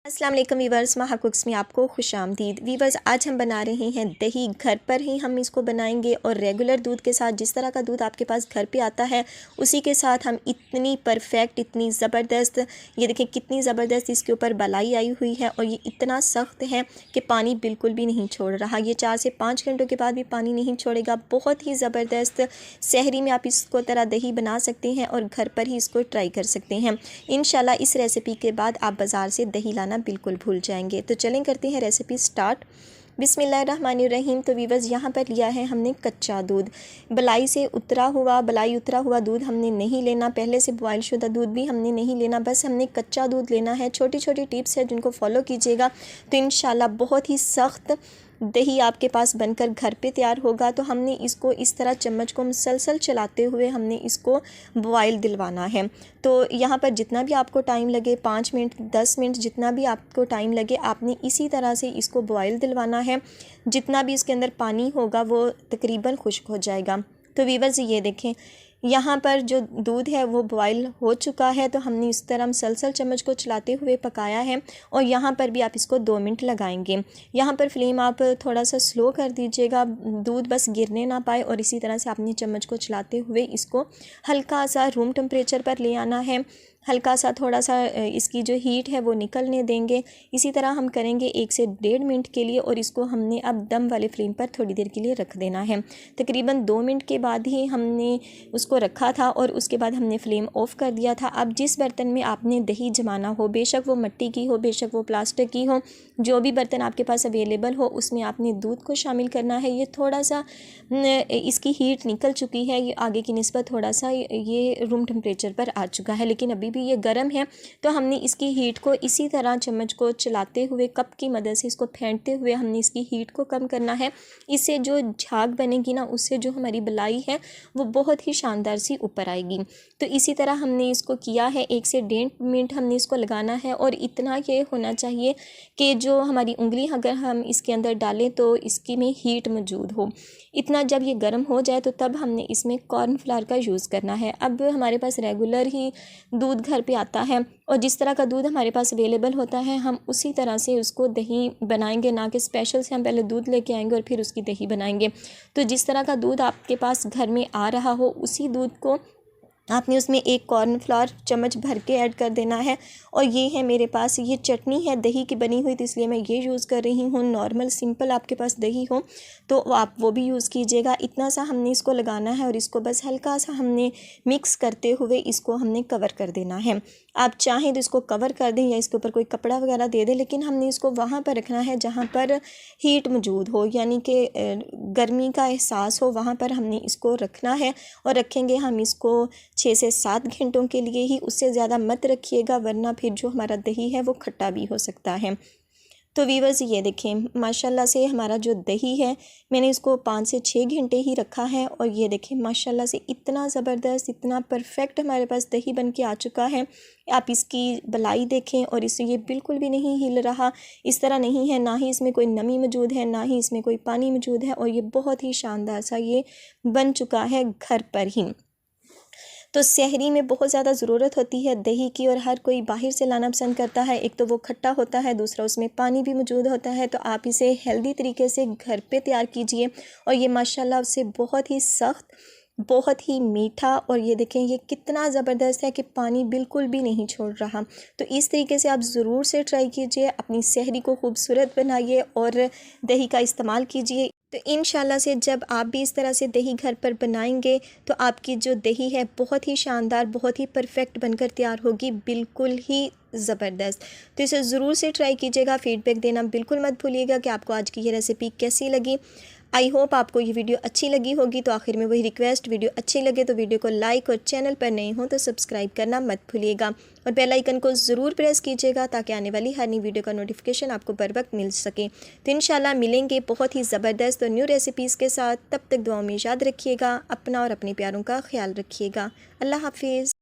अस्सलाम वालेकुम वीवर्स, माहा कुक्स में आपको खुशामदीद। वीवर्स, आज हम बना रहे हैं दही। घर पर ही हम इसको बनाएंगे और रेगुलर दूध के साथ, जिस तरह का दूध आपके पास घर पे आता है उसी के साथ हम इतनी परफेक्ट, इतनी ज़बरदस्त, ये देखें कितनी ज़बरदस्त इसके ऊपर बलाई आई हुई है और ये इतना सख्त है कि पानी बिल्कुल भी नहीं छोड़ रहा। ये 4 से 5 घंटों के बाद भी पानी नहीं छोड़ेगा। बहुत ही ज़बरदस्त सहरी में आप इसको तरह दही बना सकते हैं और घर पर ही इसको ट्राई कर सकते हैं। इंशाल्लाह इस रेसिपी के बाद आप बाज़ार से दही लाना बिल्कुल भूल जाएंगे। तो चलें करते हैं रेसिपी स्टार्ट। बिस्मिल्लाहिर्रहमानिर्रहीम। तो वीवर्स, यहाँ पर लिया है हमने कच्चा दूध। बलाई उतरा हुआ दूध हमने नहीं लेना, पहले से बॉयल शुदा दूध भी हमने नहीं लेना, बस हमने कच्चा दूध लेना है। छोटी छोटी टिप्स है जिनको फॉलो कीजिएगा तो इंशाल्लाह बहुत ही सख्त दही आपके पास बनकर घर पे तैयार होगा। तो हमने इसको इस तरह चम्मच को मुसलसल चलाते हुए हमने इसको बॉयल दिलवाना है। तो यहाँ पर जितना भी आपको टाइम लगे, 5 मिनट 10 मिनट जितना भी आपको टाइम लगे, आपने इसी तरह से इसको बॉयल दिलवाना है। जितना भी इसके अंदर पानी होगा वो तकरीबन खुश्क हो जाएगा। तो वीवर्स, ये देखें यहाँ पर जो दूध है वो बॉयल हो चुका है। तो हमने इस तरह मुसलसल चम्मच को चलाते हुए पकाया है और यहाँ पर भी आप इसको 2 मिनट लगाएंगे। यहाँ पर फ्लेम आप थोड़ा सा स्लो कर दीजिएगा, दूध बस गिरने ना पाए। और इसी तरह से आपने चम्मच को चलाते हुए इसको हल्का सा रूम टेम्परेचर पर ले आना है। हल्का सा थोड़ा सा इसकी जो हीट है वो निकलने देंगे। इसी तरह हम करेंगे 1 से 1.5 मिनट के लिए और इसको हमने अब दम वाले फ्लेम पर थोड़ी देर के लिए रख देना है। तकरीबन 2 मिनट के बाद ही हमने उसको रखा था और उसके बाद हमने फ्लेम ऑफ़ कर दिया था। अब जिस बर्तन में आपने दही जमाना हो, बेशक वो मिट्टी की हो, बेशक वो प्लास्टिक की हो, जो भी बर्तन आपके पास अवेलेबल हो, उसमें आपने दूध को शामिल करना है। ये थोड़ा सा इसकी हीट निकल चुकी है, ये आगे की निस्बत थोड़ा सा ये रूम टेम्परेचर पर आ चुका है, लेकिन अभी भी ये गर्म है। तो हमने इसकी हीट को इसी तरह चम्मच को चलाते हुए, कप की मदद से इसको फेंटते हुए हमने इसकी हीट को कम करना है। इससे जो झाग बनेगी ना, उससे जो हमारी बलाई है वो बहुत ही शानदार सी ऊपर आएगी। तो इसी तरह हमने इसको किया है। 1 से 1.5 मिनट हमने इसको लगाना है और इतना ये होना चाहिए कि जो हमारी उंगली अगर हम इसके अंदर डालें तो इसकी में हीट मौजूद हो। इतना जब ये गर्म हो जाए तो तब हमने इसमें कॉर्नफ्लावर का यूज़ करना है। अब हमारे पास रेगुलर ही दूध घर पे आता है और जिस तरह का दूध हमारे पास अवेलेबल होता है हम उसी तरह से उसको दही बनाएंगे, ना कि स्पेशल से हम पहले दूध लेके आएंगे और फिर उसकी दही बनाएंगे। तो जिस तरह का दूध आपके पास घर में आ रहा हो उसी दूध को आपने उसमें 1 कॉर्नफ्लावर चम्मच भर के ऐड कर देना है। और ये है मेरे पास, ये चटनी है दही की बनी हुई, तो इसलिए मैं ये यूज़ कर रही हूँ। नॉर्मल सिंपल आपके पास दही हो तो आप वो भी यूज़ कीजिएगा। इतना सा हमने इसको लगाना है और इसको बस हल्का सा हमने मिक्स करते हुए इसको हमने कवर कर देना है। आप चाहें तो इसको कवर कर दें या इसके ऊपर कोई कपड़ा वगैरह दे दें, लेकिन हमने इसको वहाँ पर रखना है जहाँ पर हीट मौजूद हो, यानी कि गर्मी का एहसास हो, वहाँ पर हमने इसको रखना है। और रखेंगे हम इसको 6 से 7 घंटों के लिए ही, उससे ज़्यादा मत रखिएगा वरना फिर जो हमारा दही है वो खट्टा भी हो सकता है। तो वीवर्स, ये देखें माशाल्लाह से हमारा जो दही है मैंने इसको 5 से 6 घंटे ही रखा है और ये देखें माशाल्लाह से इतना ज़बरदस्त, इतना परफेक्ट हमारे पास दही बन के आ चुका है। आप इसकी बलाई देखें और इससे ये बिल्कुल भी नहीं हिल रहा, इस तरह नहीं है, ना ही इसमें कोई नमी मौजूद है, ना ही इसमें कोई पानी मौजूद है और ये बहुत ही शानदार सा ये बन चुका है घर पर ही। तो सहरी में बहुत ज़्यादा ज़रूरत होती है दही की और हर कोई बाहर से लाना पसंद करता है। एक तो वो खट्टा होता है, दूसरा उसमें पानी भी मौजूद होता है। तो आप इसे हेल्दी तरीके से घर पे तैयार कीजिए और ये माशाल्लाह से बहुत ही सख्त, बहुत ही मीठा और ये देखें ये कितना ज़बरदस्त है कि पानी बिल्कुल भी नहीं छोड़ रहा। तो इस तरीके से आप ज़रूर से ट्राई कीजिए, अपनी सहरी को खूबसूरत बनाइए और दही का इस्तेमाल कीजिए। तो इंशाल्लाह से जब आप भी इस तरह से दही घर पर बनाएंगे तो आपकी जो दही है बहुत ही शानदार, बहुत ही परफेक्ट बनकर तैयार होगी, बिल्कुल ही ज़बरदस्त। तो इसे ज़रूर से ट्राई कीजिएगा, फ़ीडबैक देना बिल्कुल मत भूलिएगा कि आपको आज की ये रेसिपी कैसी लगी। आई होप आपको ये वीडियो अच्छी लगी होगी। तो आखिर में वही रिक्वेस्ट, वीडियो अच्छी लगे तो वीडियो को लाइक और चैनल पर नए हो तो सब्सक्राइब करना मत भूलिएगा और बेल आइकन को ज़रूर प्रेस कीजिएगा ताकि आने वाली हर नई वीडियो का नोटिफिकेशन आपको बर वक्त मिल सके। तो इंशाल्लाह मिलेंगे बहुत ही ज़बरदस्त और न्यू रेसिपीज़ के साथ। तब तक दुआओं में याद रखिएगा, अपना और अपने प्यारों का ख्याल रखिएगा। अल्लाह हाफिज़।